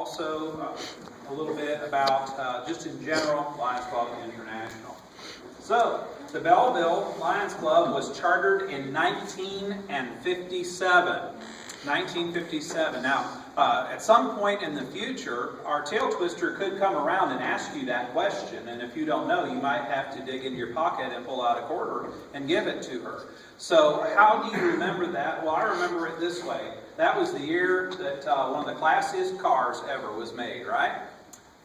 also a little bit about, just in general, Lions Club International. So, the Belleville Lions Club was chartered in 1957. 1957. Now, at some point in the future, our tail twister could come around and ask you that question. And if you don't know, you might have to dig into your pocket and pull out a quarter and give it to her. So how do you remember that? Well, I remember it this way. That was the year that one of the classiest cars ever was made, right?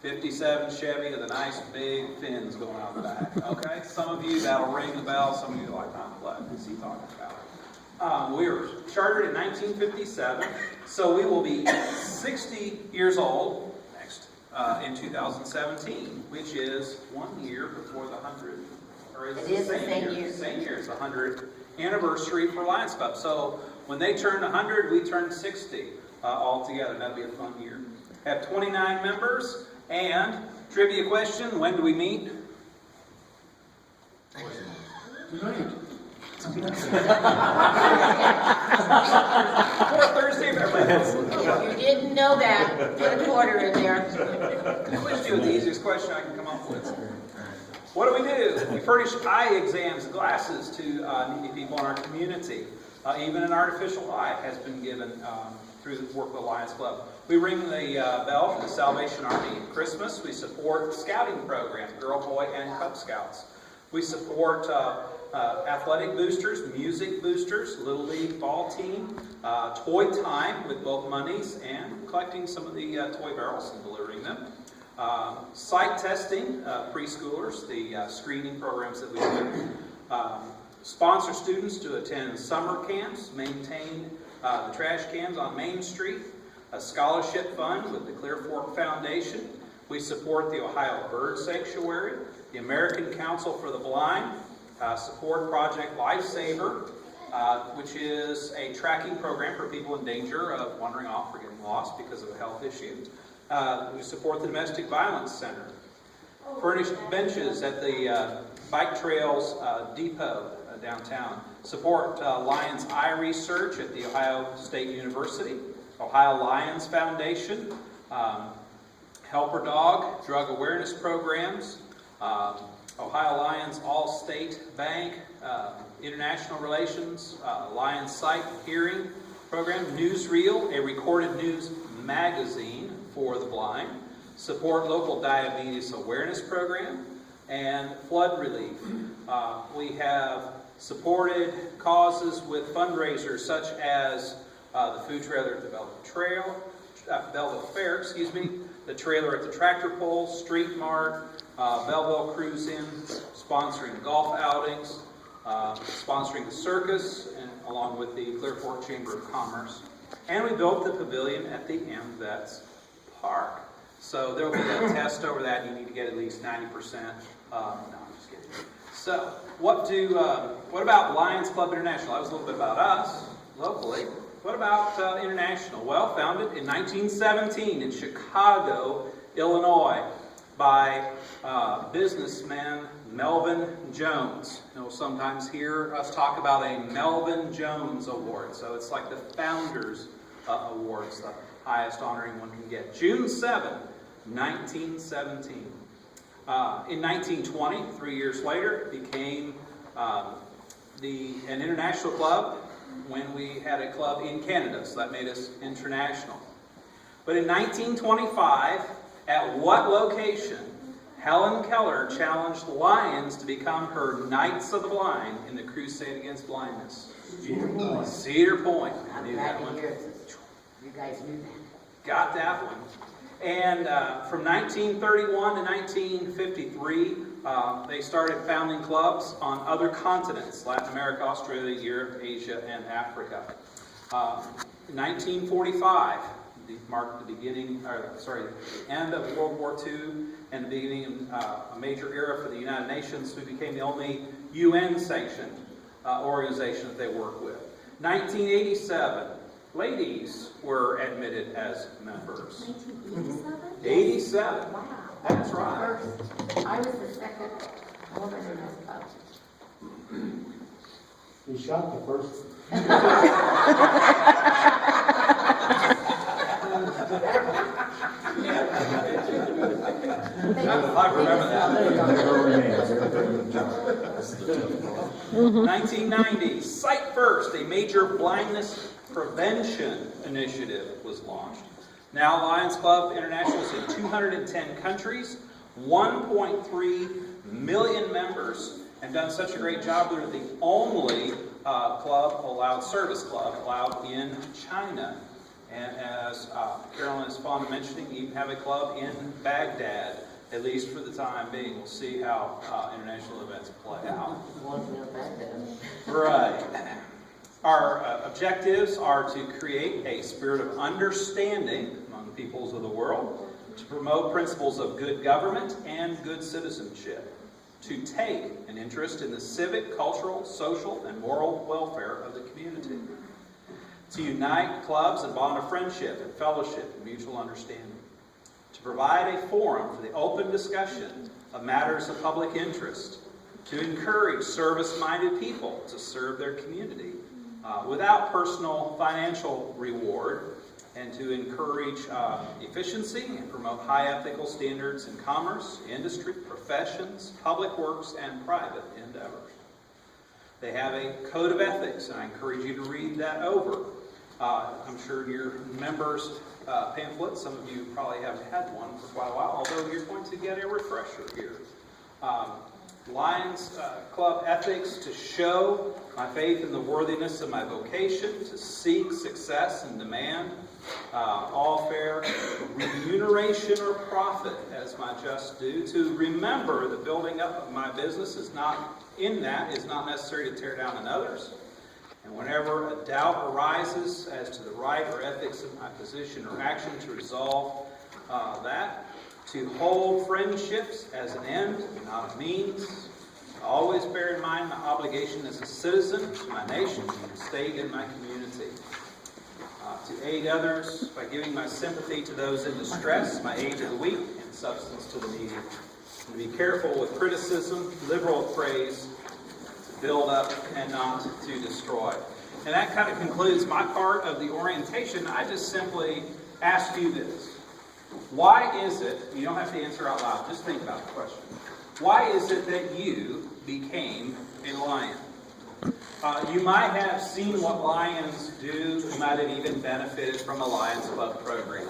57 Chevy with the nice big fins going out the back. Okay? Some of you, that'll ring the bell. Some of you are like, what is he talking about? We were chartered in 1957, so we will be 60 years old next in 2017, which is 1 year before the 100th. Or it is the same year. Same year as the 100th anniversary for Lions Club. So when they turn 100, we turn 60 all together. That'll be a fun year. Have 29 members. And trivia question: when do we meet? Tonight. Fourth Thursday of every month. If you didn't know that, put a quarter in there. I wish you was the easiest question I can come up with. What do? We furnish eye exams and glasses to needy people in our community. Even an artificial eye has been given through the work of the Lions Club. We ring the bell for the Salvation Army at Christmas. We support the scouting program, Girl, Boy, and Cub Scouts. We support athletic boosters, music boosters, Little League ball team, toy time with both monies and collecting some of the toy barrels and delivering them. Sight testing, preschoolers, the screening programs that we do. Sponsor students to attend summer camps, maintain the trash cans on Main Street. A scholarship fund with the Clear Fork Foundation. We support the Ohio Bird Sanctuary, the American Council for the Blind, support Project Lifesaver, which is a tracking program for people in danger of wandering off or getting lost because of a health issue. We support the Domestic Violence Center. Furnished benches at the Bike Trails Depot downtown. Support Lions Eye Research at the Ohio State University. Ohio Lions Foundation, Helper Dog, Drug Awareness Programs, Ohio Lions All-State Bank, International Relations, Lions Sight Hearing Program, Newsreel, a recorded news magazine for the blind, support local diabetes awareness program, and flood relief. We have supported causes with fundraisers such as the food trailer at the Belleville Fair, the trailer at the Tractor Pull, Street Mart, Belleville Cruise Inn, sponsoring golf outings, sponsoring the circus, and along with the Clear Fork Chamber of Commerce. And we built the pavilion at the MVets Park. So there will be a test over that. You need to get at least 90%. No, I'm just kidding. So, what about Lions Club International? That was a little bit about us, locally. What about international? Well, founded in 1917 in Chicago, Illinois, by businessman Melvin Jones. You'll sometimes hear us talk about a Melvin Jones Award. So it's like the Founders Awards, the highest honor anyone can get. June 7, 1917. In 1920, 3 years later, it became an international club when we had a club in Canada, so that made us international. But in 1925, at what location Helen Keller challenged Lions to become her Knights of the Blind in the crusade against blindness? Cedar Point. Cedar Point. I'm Knew glad that to one. hear it. You guys knew that. Got that one. And from 1931 to 1953, they started founding clubs on other continents: Latin America, Australia, Europe, Asia, and Africa. 1945 marked the end of World War II and the beginning of a major era for the United Nations. We became the only UN-sanctioned organization that they work with. 1987, ladies were admitted as members. 1987? 87. Wow. That's right. First, I was the second woman in this club. You shot the first. I remember that. 1990, Sight First, a major blindness prevention initiative was launched. Now Lions Club International is in 210 countries, 1.3 million members, and done such a great job. They're the only service club allowed in China. And as Carolyn is fond of mentioning, we even have a club in Baghdad, at least for the time being. We'll see how international events play out. Right. Our objectives are to create a spirit of understanding among the peoples of the world, to promote principles of good government and good citizenship, to take an interest in the civic, cultural, social, and moral welfare of the community, to unite clubs and bond of friendship and fellowship and mutual understanding, to provide a forum for the open discussion of matters of public interest, to encourage service-minded people to serve their community without personal financial reward, and to encourage efficiency and promote high ethical standards in commerce, industry, professions, public works, and private endeavors. They have a code of ethics, and I encourage you to read that over. I'm sure your members' pamphlet, some of you probably haven't had one for quite a while, although you're going to get a refresher here. Lions Club ethics to show my faith in the worthiness of my vocation, to seek success and demand all fair remuneration or profit as my just due, to remember the building up of my business is not necessary to tear down others. And whenever a doubt arises as to the right or ethics of my position or action, to resolve that, to hold friendships as an end, not a means. Always bear in mind my obligation as a citizen to my nation, state, and my community. To aid others by giving my sympathy to those in distress, my aid to the weak, and substance to the needy. And to be careful with criticism, liberal with praise, to build up and not to destroy. And that kind of concludes my part of the orientation. I just simply ask you this. Why is it, you don't have to answer out loud, just think about the question. Why is it that you became a lion? You might have seen what lions do. You might have even benefited from a Lions Club program.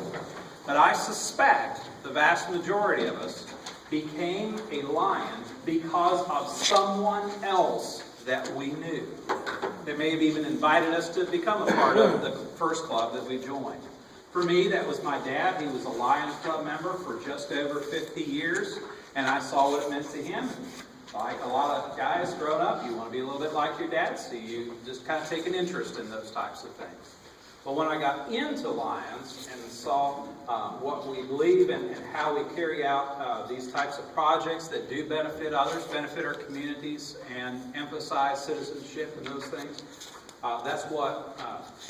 But I suspect the vast majority of us became a lion because of someone else that we knew. They may have even invited us to become a part of the first club that we joined. For me, that was my dad. He was a Lions Club member for just over 50 years, and I saw what it meant to him. Like a lot of guys growing up, you want to be a little bit like your dad, so you just kind of take an interest in those types of things. But when I got into Lions and saw what we believe in and how we carry out these types of projects that do benefit others, benefit our communities, and emphasize citizenship and those things, that's what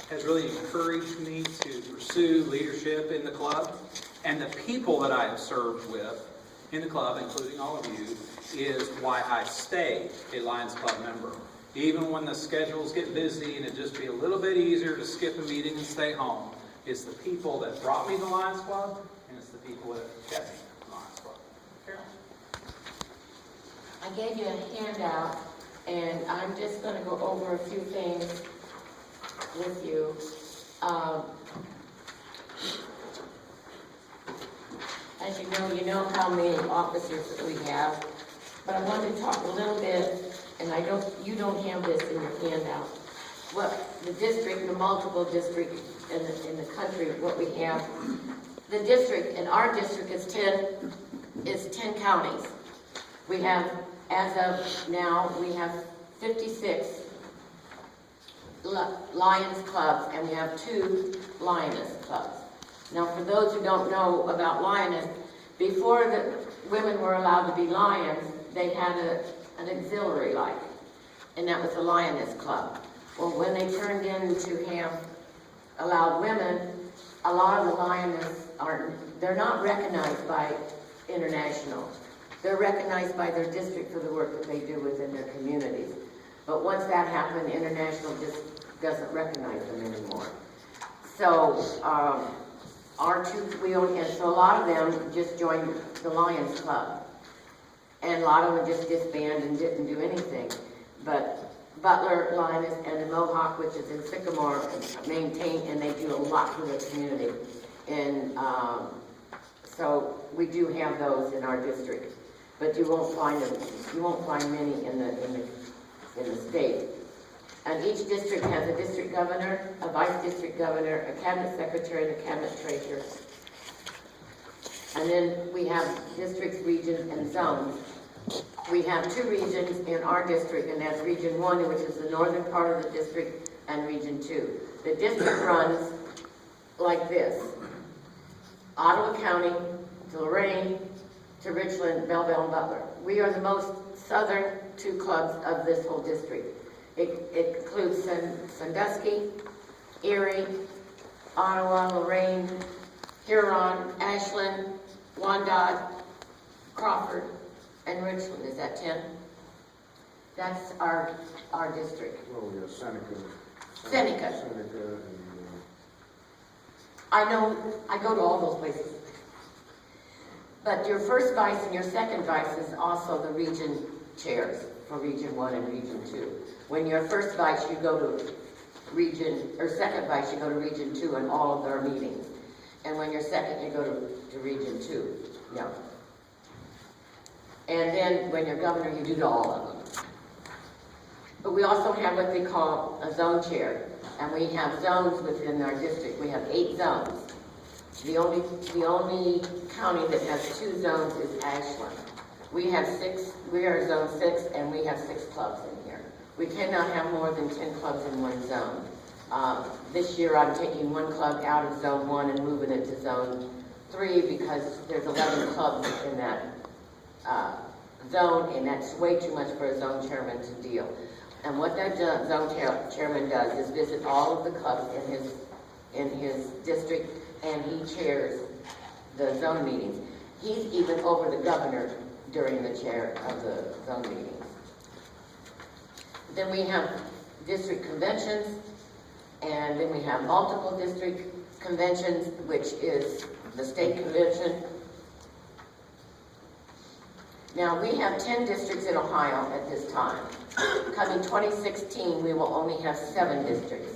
has really encouraged me to pursue leadership in the club. And the people that I have served with in the club, including all of you, is why I stay a Lions Club member. Even when the schedules get busy and it'd just be a little bit easier to skip a meeting and stay home, it's the people that brought me to the Lions Club, and it's the people that kept me at the Lions Club. Carol? I gave you a handout, and I'm just going to go over a few things with you. As you know how many officers that we have, but I wanted to talk a little bit, and you don't have this in your handout. What the district, the multiple districts in the country, what we have. The district, in our district is 10 counties. We have, as of now, we have 56 Lions clubs, and we have 2 Lioness clubs. Now, for those who don't know about Lioness, before the women were allowed to be lions, they had an auxiliary life, and that was the Lioness Club. Well, when they turned in to have allowed women, a lot of the Lioness they're not recognized by international. They're recognized by their district for the work that they do within their communities. But once that happened, international just doesn't recognize them anymore. So, and so a lot of them just joined the Lions Club. And a lot of them just disbanded and didn't do anything. But Butler, Lioness, and the Mohawk, which is in Sycamore, maintain, and they do a lot for the community. And so we do have those in our district, but you won't find them. You won't find many in the state. And each district has a district governor, a vice district governor, a cabinet secretary, and a cabinet treasurer. And then we have districts, regions, and zones. We have 2 regions in our district, and that's Region 1, which is the northern part of the district, and Region 2. The district runs like this: Ottawa County to Lorraine to Richland, Belleville, and Butler. We are the most southern 2 clubs of this whole district. It includes Sandusky, Erie, Ottawa, Lorraine, Huron, Ashland, Wyandotte, Crawford, and Richland. Is that 10? That's our district. Well, we got Seneca. Seneca. Seneca and, I know, I go to all those places. But your first vice and your second vice is also the region chairs for Region 1 and Region 2. When you're first vice, you go to second vice, you go to Region 2 and all of their meetings. And when you're second, you go to Region 2. Yeah. And then when you're governor, you do to all of them. But we also have what they call a zone chair. And we have zones within our district. We have 8 zones. The only county that has 2 zones is Ashland. We have 6, we are zone 6, and we have 6 clubs in here. We cannot have more than 10 clubs in one zone. This year I'm taking 1 club out of zone 1 and moving it to zone 3 because there's 11 clubs in that zone, and that's way too much for a zone chairman to deal. And what that zone chairman does is visit all of the clubs in his district, and he chairs the zone meetings. He's even over the governor during the chair of the zone meetings. Then we have district conventions, and then we have multiple district conventions, which is the state convention. Now, we have 10 districts in Ohio at this time. Coming 2016, we will only have 7 districts.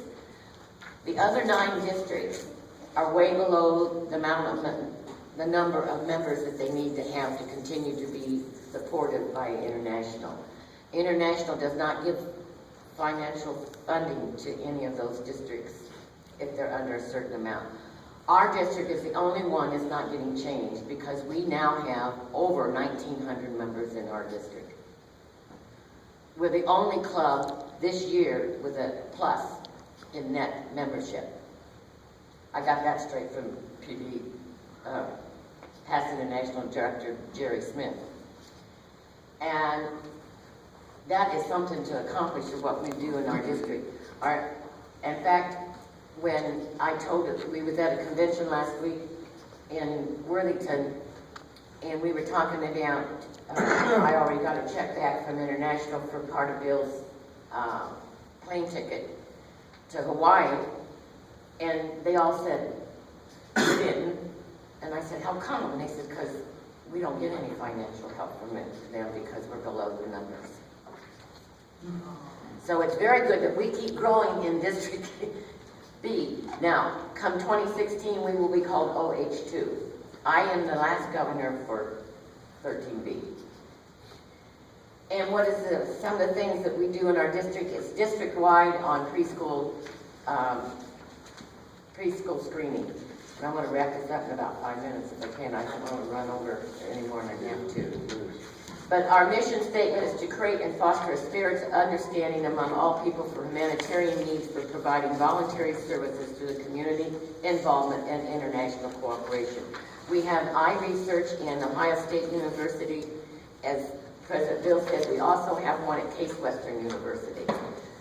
The other 9 districts are way below the number of members that they need to have to continue to be supported by International. International does not give financial funding to any of those districts if they're under a certain amount. Our district is the only one that's not getting changed because we now have over 1,900 members in our district. We're the only club this year with a plus in net membership. I got that straight from PD, past International Director Jerry Smith. And that is something to accomplish of what we do in our district. In fact, when I told it, we was at a convention last week in Worthington, and we were talking about, I already got a check back from International for part of Bill's plane ticket to Hawaii, and they all said, you didn't. And I said, how come? And they said, because we don't get any financial help from them because we're below the numbers. So it's very good that we keep growing in District B. Now, come 2016, we will be called OH2. I am the last governor for 13B. And what is some of the things that we do in our district is district-wide on preschool screening. And I'm going to wrap this up in about 5 minutes if I can. I don't want to run over any more than I have to. But our mission statement is to create and foster a spirit of understanding among all people for humanitarian needs for providing voluntary services to the community, involvement, and international cooperation. We have iResearch in Ohio State University. As President Bill said, we also have one at Case Western University.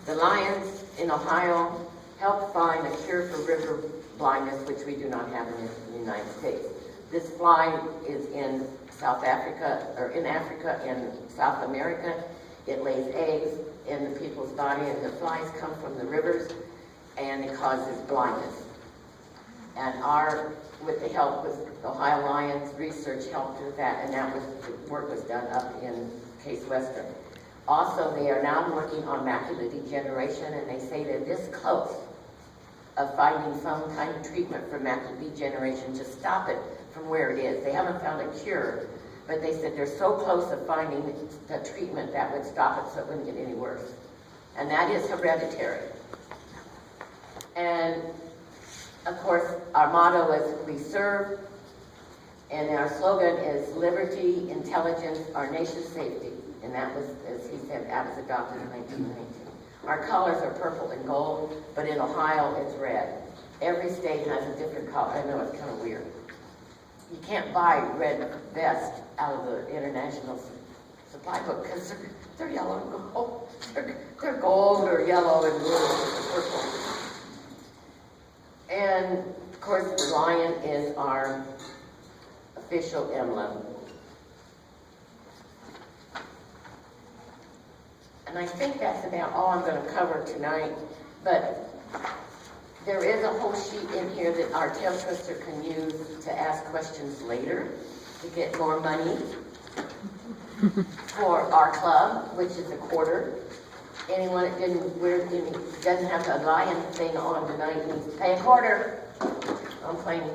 The Lions in Ohio helped find a cure for river blindness, which we do not have in the United States. This fly is in South Africa, or in Africa and South America. It lays eggs in the people's body, and the flies come from the rivers, and it causes blindness. And our with the help with Ohio Lions research helped with that, and that was, the work was done up in Case Western. Also, they are now working on macular degeneration, and they say they're this close of finding some kind of treatment for macular degeneration to stop it from where it is. They haven't found a cure, but they said they're so close of finding the treatment that would stop it so it wouldn't get any worse. And that is hereditary. And of course, our motto is we serve, and our slogan is liberty, intelligence, our nation's safety. And that was, as he said, that was adopted in 1919. Our colors are purple and gold, but in Ohio it's red. Every state has a different color. I know it's kind of weird. You can't buy red vest out of the international supply book because they're yellow and gold. They're gold or yellow and blue or purple. And of course, the lion is our official emblem. And I think that's about all I'm going to cover tonight, but there is a whole sheet in here that our tail twister can use to ask questions later to get more money for our club, which is $25. Anyone that doesn't have the lion thing on tonight needs to pay $25. I'm playing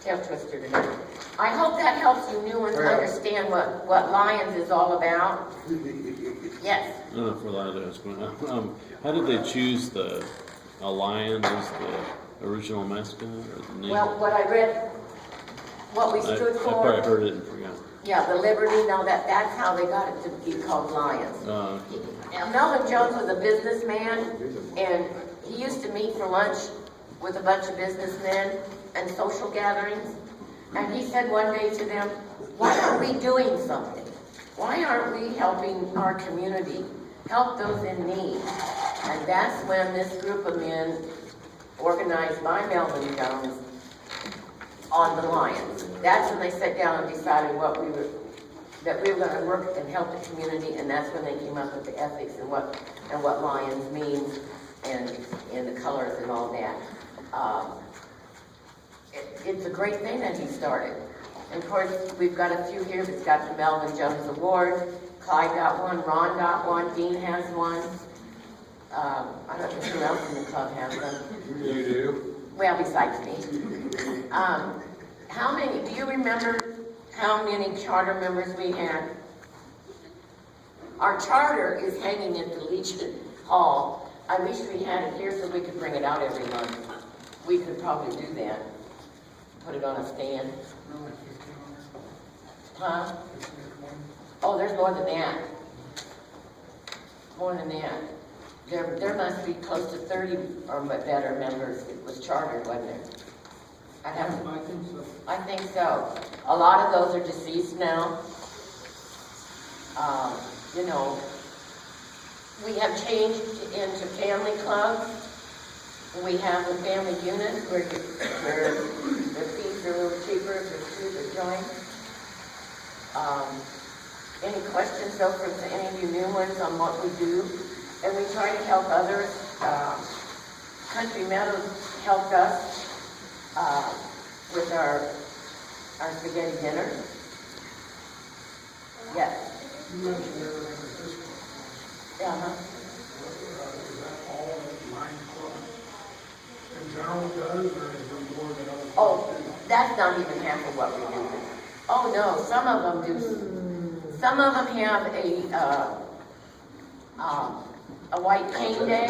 tail twister tonight. I hope that helps you new ones understand what Lions is all about. Yes. I don't know if we're allowed to ask one. How did they choose a lion as the original mascot or the name? Well, what I read, what we stood I for. probably heard it and forgot. Yeah, the Liberty. No, that's how they got it to be called Lions. Now, Melvin Jones was a businessman, and he used to meet for lunch with a bunch of businessmen and social gatherings. And he said one day to them, "Why aren't we doing something? Why aren't we helping our community, help those in need?" And that's when this group of men, organized by Melvin Jones, on the Lions. That's when they sat down and decided that we were going to work and help the community, and that's when they came up with the ethics and what Lions means and the colors and all that. It's a great thing that he started. And of course, we've got a few here that's got the Melvin Jones Award. Clyde got one, Ron got one, Dean has one. I don't know who else in the club has them. You do? Well, besides me. How many, do you remember how many charter members we had? Our charter is hanging at the Legion Hall. I wish we had it here so we could bring it out every month. We could probably do that. Put it on a stand. Huh? Oh, there's more than that. More than that. There must be close to 30 or better members. It was chartered, wasn't it? I think so. I think so. A lot of those are deceased now. You know, we have changed into family clubs. We have the family unit where the fees are a little cheaper, the joints. Any questions though from any of you new ones on what we do? And we try to help others. Country Meadows helped us with our spaghetti dinner. Yes. You mentioned everything at this point. Uh-huh. Is that all that Lions Club in general does, or is there more than other? Oh, that's not even half of what we do. Oh no, some of them do. Some of them have a white cane day.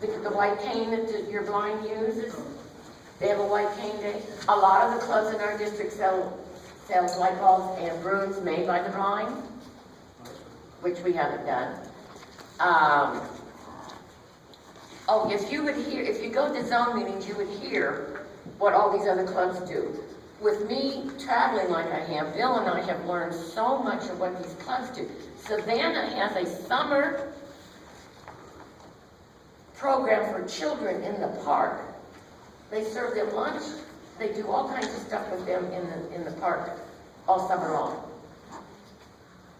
The white cane that your blind uses. They have a white cane day. A lot of the clubs in our district sells light bulbs and brooms made by the blind, which we haven't done. Oh, if you go to zone meetings, you would hear what all these other clubs do. With me traveling like I have, Bill and I have learned so much of what these clubs do. Savannah has a summer program for children in the park. They serve them lunch. They do all kinds of stuff with them in the park all summer long.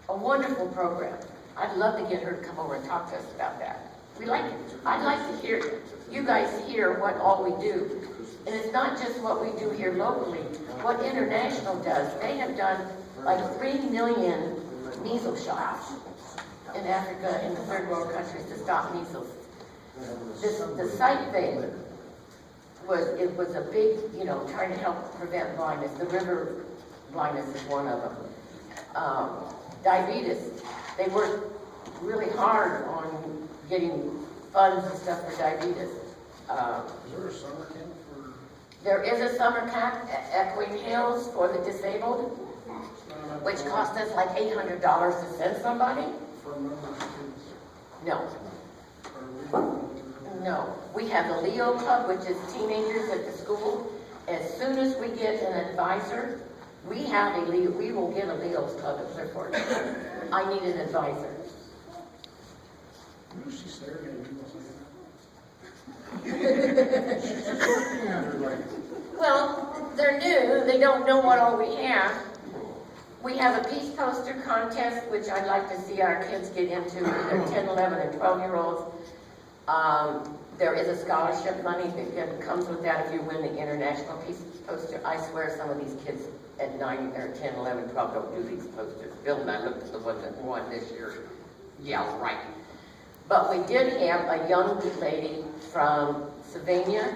A wonderful program. I'd love to get her to come over and talk to us about that. I'd like to hear, you guys hear what all we do. And it's not just what we do here locally, what International does. They have done like 3 million measles shots in Africa, in the third world countries to stop measles. The sight thing it was a big, trying to help prevent blindness. The river blindness is one of them. Diabetes, they work really hard on getting funds and stuff for diabetes. Is there a summer camp for? There is a summer camp at Echoing Hills for the disabled, which cost us like $800 to send somebody. For members kids? No, Are no. We have the Leo Club, which is teenagers at the school. As soon as we get an advisor, we will get a Leo's Club at Clearport. I need an advisor. Who's she staring at people saying? She's just looking at her like, Well, they're new, they don't know what all we have. We have a peace poster contest, which I'd like to see our kids get into, either 10, 11, and 12-year-olds. There is a scholarship money that comes with that if you win the International Peace Poster. I swear some of these kids at 9 or 10, 11, 12 don't do these posters. Bill and I looked at the one that won this year. Yeah, right. But we did have a young lady from Sylvania,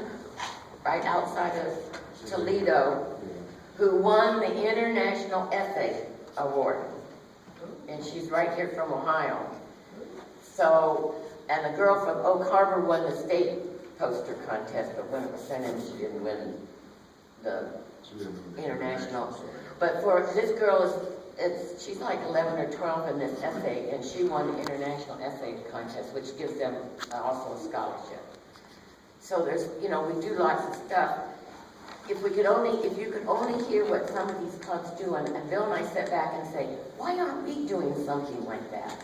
right outside of Toledo, who won the International Essay Award. And she's right here from Ohio. So, and the girl from Oak Harbor won the state poster contest, but when it was sent in, she didn't win the international. But for this girl, she's like 11 or 12 in this essay, and she won the international essay contest, which gives them also a scholarship. So there's, we do lots of stuff. If you could only hear what some of these clubs do, and Bill and I sit back and say, why aren't we doing something like that?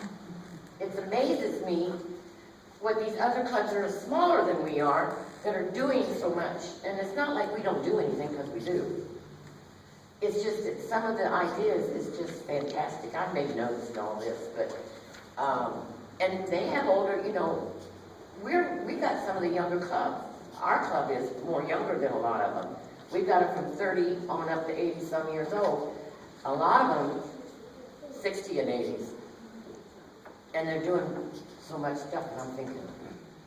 It amazes me what these other clubs that are smaller than we are, that are doing so much. And it's not like we don't do anything, because we do. It's just that some of the ideas is just fantastic. I made notes and all this, but, and they have older, we got some of the younger clubs. Our club is more younger than a lot of them. We've got them from 30 on up to 80 some years old. A lot of them, 60 and 80s. And they're doing so much stuff, and I'm thinking,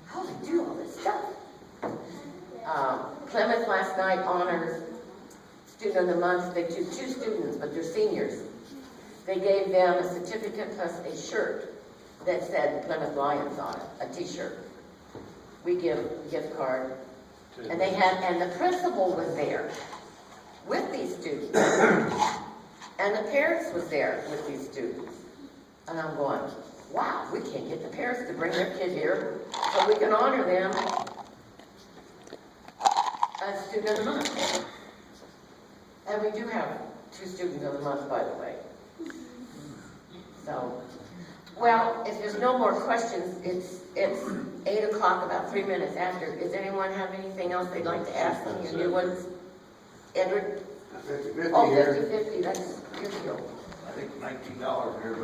how do they do all this stuff? Plymouth last night honors Student of the Month. They do 2 students, but they're seniors. They gave them a certificate plus a shirt that said Plymouth Lions on it, a t-shirt. We give a gift card. And the principal was there with these students. And the parents was there with these students. And I'm going, wow, we can't get the parents to bring their kid here so we can honor them as Student of the Month. And we do have 2 Students of the Month, by the way. So, well, if there's no more questions, it's 8 o'clock, about 3 minutes after. Does anyone have anything else they'd like to ask on your new ones? Edward? 50/50 Oh, here. 50/50, that's your deal. I think $19 here.